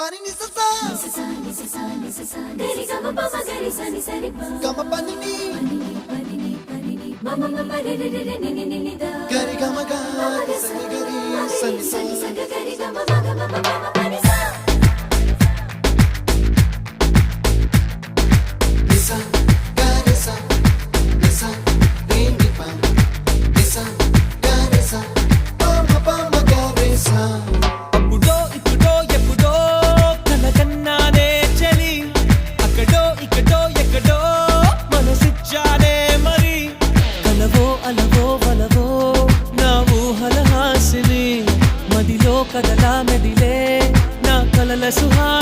pani ni sa sa gari ga ma pa ma gari sa ni ga ma pani ni ma ma ma re re re ni ni ni da gari ga ma ga sa ni gari sa ni sa gari ga ma ga ma ma ma pani sa ni sa gari sa ni sa re ni pa ni sa gari sa pa ma gari sa కదలా మెదిలే నా కలల సుహా